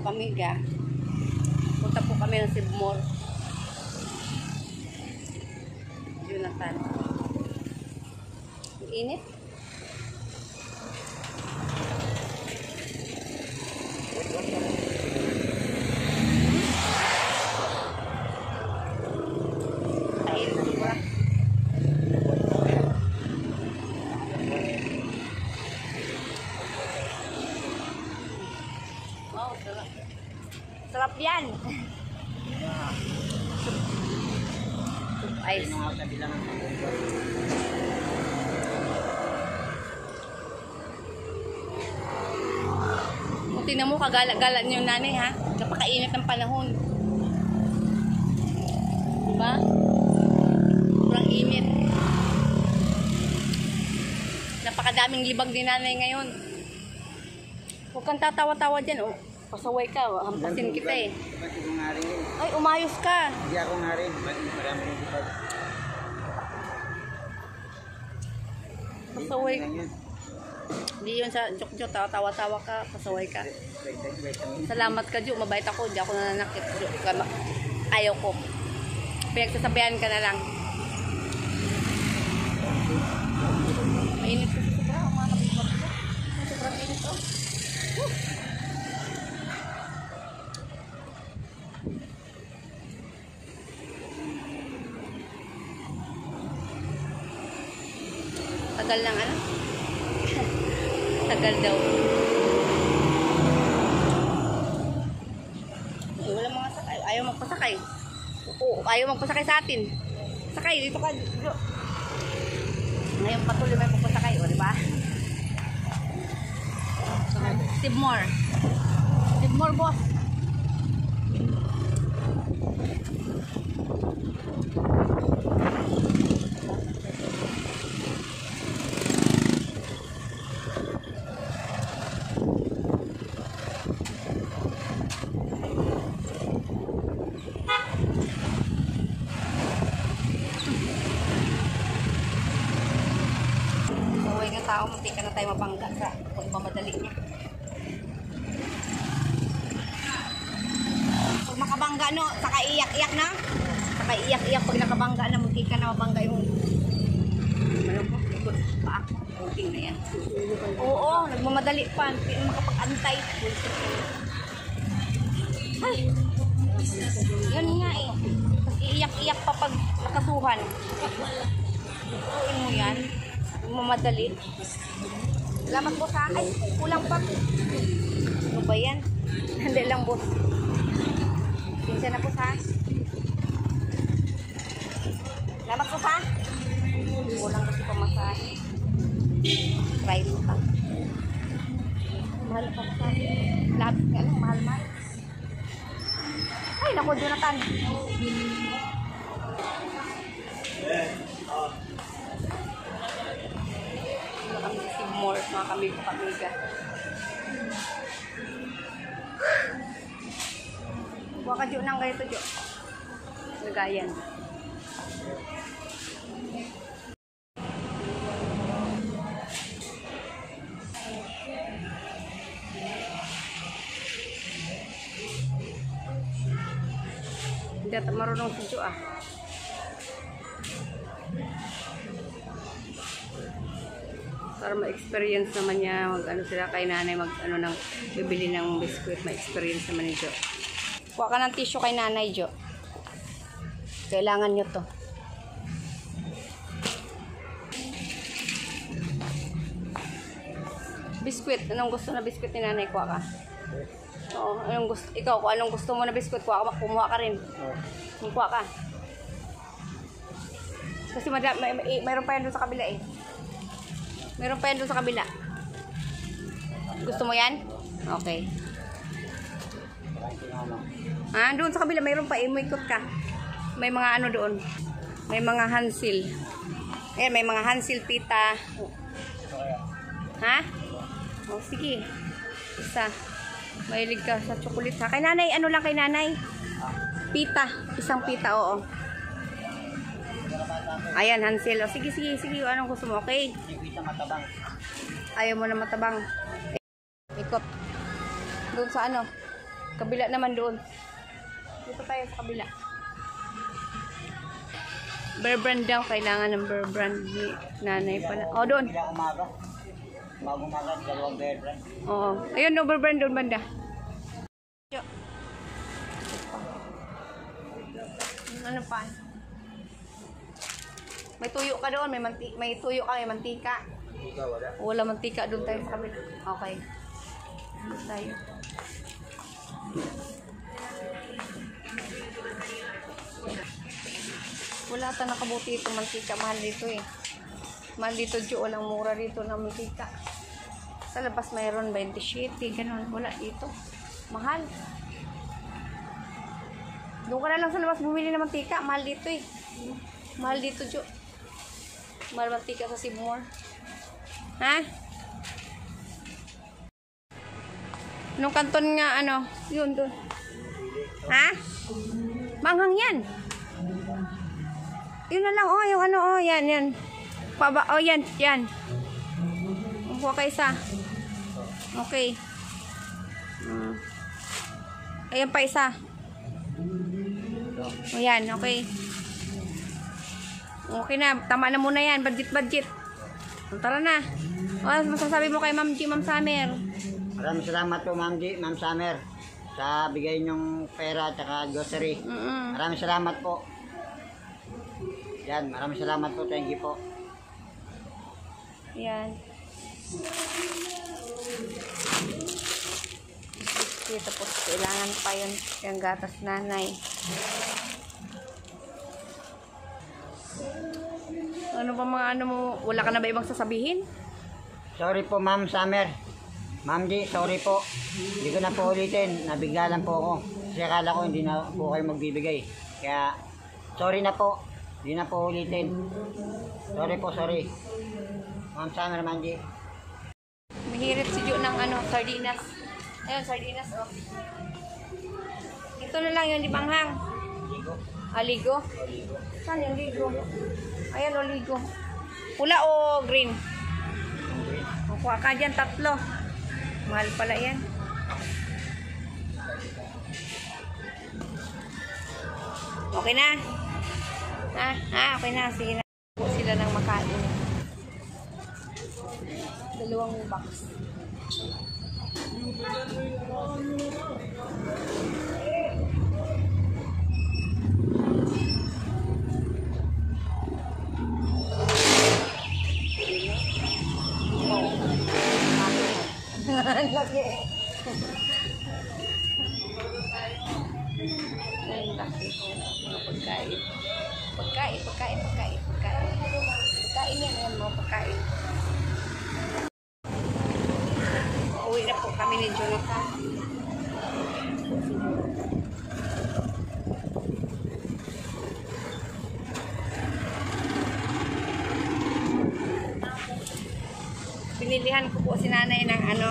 Pamiga. Punta po kami ng Sibmore. Jonathan. Ang init. Sarap yan. Ice. Tingnan mo, kagala-gala niyo yung nanay, ha? Napakainit ng panahon. Diba? Sobrang init. Napakadaming libag ni nanay ngayon. Huwag kang tatawa-tawa dyan, oh. Pasaway ka, hampasin kita eh. Ay, umayos ka. Hindi ako nga rin. Marami rin kita. Pasaway. Hindi yun sa joke-joke, tawa-tawa ka, pasaway ka. Salamat ka, Jo. Mabait ako, hindi ako nananakit. Ayaw ko. Pinagsasabihan ka na lang. Mainit ko sa mga kabibag ko. Sobrang init ko. Tagal lang ano? Tagal daw. Ay, wala mga sakay. Ayaw magpasakay. Oo, ayaw magpasakay sa atin. Sakay, dito ka. Ngayon patuloy may magpasakay. O, diba? Sibmore. Sibmore, boss. Tao, munti ka na tayo mabangga sa pagmamadali niya. Pag makabangga, no, saka iyak-iyak na. Saka iyak-iyak pag nakabangga na, munti ka na mabangga yung ano ko, likod pa. Munti na yan. Oo, nagmamadali pa. Hindi na makapag-antay. Ay! Yun nga eh. Tapos iiyak-iyak pa pag nakasuhan. Tutuin mo yan. Mamadali. Salamat po sa akin. Kulang pa. Ano ba yan? Hindi lang po. Pinsa na po sa akin. Salamat po sa akin. Kulang kasi pamasahe. Try mo pa. Mahal pa sa akin. Labit nga lang. Mahal-mahal. Ay, naku, Jonathan. More mga kamiga. Huwag ka Jo nang ganito Jo. Nagayan. Hindi marunong si Jo ah. Para ma-experience naman niya, mag-ano sila kay nanay, mag-ano ng, bibili ng biskuit, ma-experience naman ni Jo. Kuha ka ng tissue kay nanay, Jo. Kailangan nyo to. Biskuit, anong gusto na biskuit ni nanay, kuha ka. Oo, anong gusto, ikaw, kung anong gusto mo na biskuit, kuha ka, kumuha ka rin. Kuha ka. Kasi mayroon pa yan doon sa kabila eh. Meron pa yan doon sa kabila. Gusto mo yan? Okay. Ah, doon sa kabila mayroon pa. Imikot ka. May mga ano doon. May mga Hansil. Ayan, may mga Hansil pita. Ha? Oh, sige. Isa. Mahilig ka sa chocolate ha. Kay nanay, ano lang kay nanay? Pita. Isang pita, oo. Ayan, Hansel. O, sige. Anong gusto mo? Okay. Ayaw mo na matabang. Ikot. Doon sa ano? Kabila naman doon. Dito tayo sa kabila. Bear brand daw. Kailangan ng bear brand ni nanay pala. Oh, doon. Kailangan umaga. Umaga, dalawang bear brand. Oo. Ayun, no, bear brand doon banda. Ano pa? May tuyo ka doon. May tuyo ka, may mantika. Ikaw, wala. Wala mantika doon tayo sa kabila. Okay. Doon tayo. Wala ta nakabuti itong mantika. Mahal dito eh. Mahal dito, Jo. Walang mura dito na mantika. Sa labas mayroon 27. Ganun. Wala dito. Mahal. Doon ka na lang sa labas bumili ng mantika. Mahal dito eh. Mahal dito, Jo. Mahal mantika sa Sibmore. Ha? Nung kanton nga ano? Yun doon. Ha? Manghang yan. Yun na lang, oh, yung ano, oh, yan. Paba, oh, yan. Kuha ka isa. Okay. Ayan pa isa. O, yan, okay. Okay na, tama na muna yan. Budget. Tara na. O, masasabi mo kay Ma'am G, Ma'am Summer. Maraming salamat po, Ma'am G, Ma'am Summer, sa bigay niyong pera at grocery. Maraming salamat po. Yan, maraming salamat po. Thank you po. Yan. Dito po, kailangan pa yun yung gatas nanay. Ano ba mga ano mo? Wala ka na ba ibang sasabihin? Sorry po, Ma'am Summer. Ma'am G, sorry po. Hindi ko na po ulitin. Nabigla lang po ako. Kasi akala ko hindi na po kayo magbibigay. Kaya, sorry na po. Hindi na po ulitin. Sorry. Ma'am Summer, Ma'am G. Mahirit si Jo ng ano, sardinas. Ayun, sardinas, oh. Ito na lang yung limanghang. Ligo? Saan yung ligo? Ayan, o, ligo. Pula o green? Kuha ka dyan, 3. Mahal pala yan. Okay na? Okay na. Sige na. Po sila ng makain. 2 box. Laki. Ang laki ko mga pagkain. Pagkain yan mga pagkain. Uwi na po kami ni Jonathan. Pinilihan ko po si nanay ng ano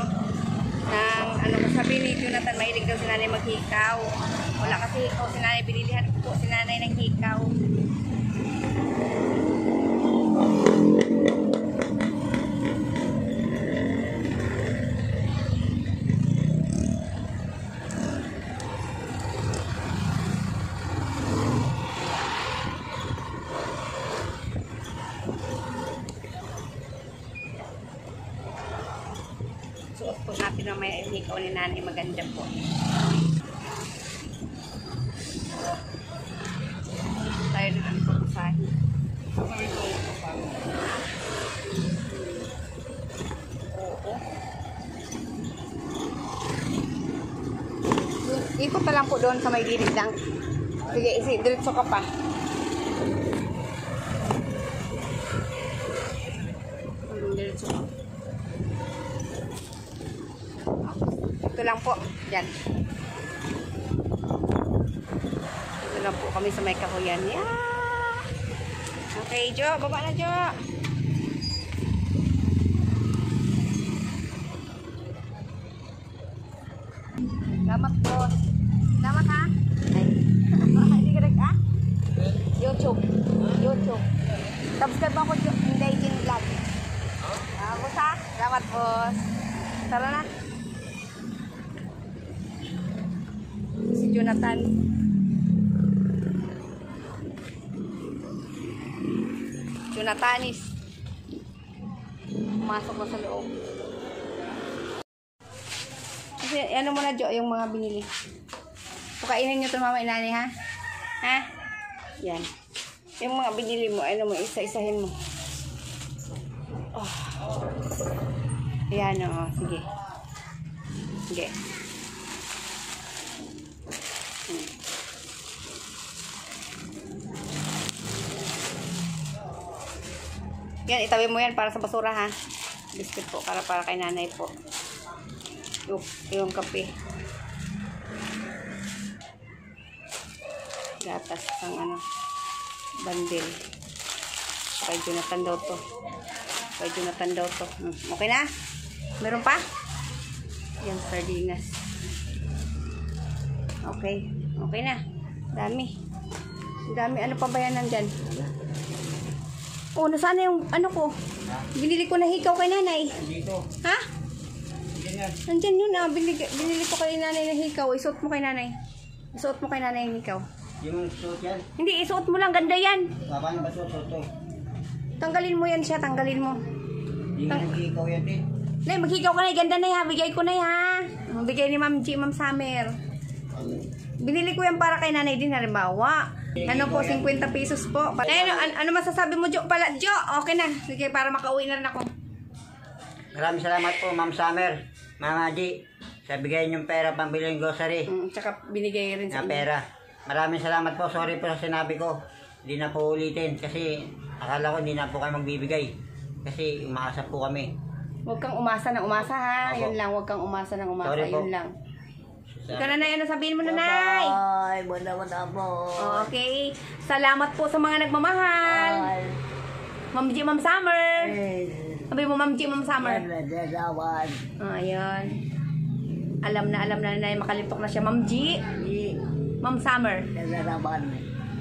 sabi ni Jonathan, mahilig daw si nanay maghikaw. Wala kasi hikaw si nanay, binilihan ko po si nanay ng hikaw. Suot po natin na may hikaw ni nanay, maganda po. Tayo na ang pagkasahin. Oo. Ikot pa lang po doon sa may gilid lang. Sige, diretso ka pa. Diretso ka. Ito lang po. Diyan. Ito lang po kami sa may kahuyan. Yeah. Okay, Jo. Baba na, Jo. Salamat po. Salamat ha. Ay. Hindi ka nag YouTube. Subscribe ako Inday Jin Vlog. Boss ha. Salamat boss. Tara na. Jonathan. Jonathanis. Pumasok na sa loob. Kasi ano mo na, Jo, yung mga binili. Pakainin nyo ito mama inani, ha? Ha? Yan. Yung mga binili mo, ano mo, isa-isahin mo. Oh. Ayan, o. Sige. Sige. Yan, itabi mo yan para sa basura, ha? Biscuit po, para kay nanay po. Yung kape. Gatas ng ano, bandil. Kay Jonathan daw to. Kay Jonathan daw to. Okay na? Meron pa? Yan, sardinas. Okay. Okay na. Dami. Dami. Ano pa ba yan nandyan? Oh, nasaan na yung ano ko? Binili ko na hikaw kay nanay. Dito. Ha? Nandyan yun ah. Binili ko kay nanay na hikaw. Isuot mo kay nanay. Isuot mo kay nanay yung hikaw. Yung suot yan? Hindi, isuot mo lang. Ganda yan. Paano ba suot to? Tanggalin mo yan siya. Tanggalin mo. Hindi nga nag-iikaw yan din. Nay, maghikaw ka na. Ganda na ha. Bigay ko na ha. Bigay ni Ma'am G, Ma'am Summer. Binili ko yan para kay nanay din. Halimbawa. Ano po, 50 pesos po. Ano masasabi mo, Jo? Pala, Jo, okay na. Sige, para makauwi na rin ako. Maraming salamat po, Ma'am Summer. Mama G, sa bigay niyong pera pambili ng grocery. Tsaka binigay rin sa Na pera. Maraming salamat po. Sorry po sa sinabi ko. Hindi na po ulitin kasi akala ko hindi na po kayo magbibigay. Kasi umaasa po kami. Huwag kang umasa ng umasa ha. Opo. Yun lang, huwag kang umasa ng umasa. Sorry po. Yun lang. Ikaw nanay, ano sabihin mo nanay? Bye. Wala po. Okay. Salamat po sa mga nagmamahal. Ma'am G, Ma'am Summer. Sabi mo, Ma'am G, Ma'am Summer. Ayun. Alam na nanay, makalitok na siya. Ma'am G, Ma'am Summer.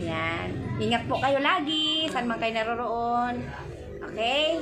Yan. Ingat po kayo lagi. Saan man kayo naroroon. Okay?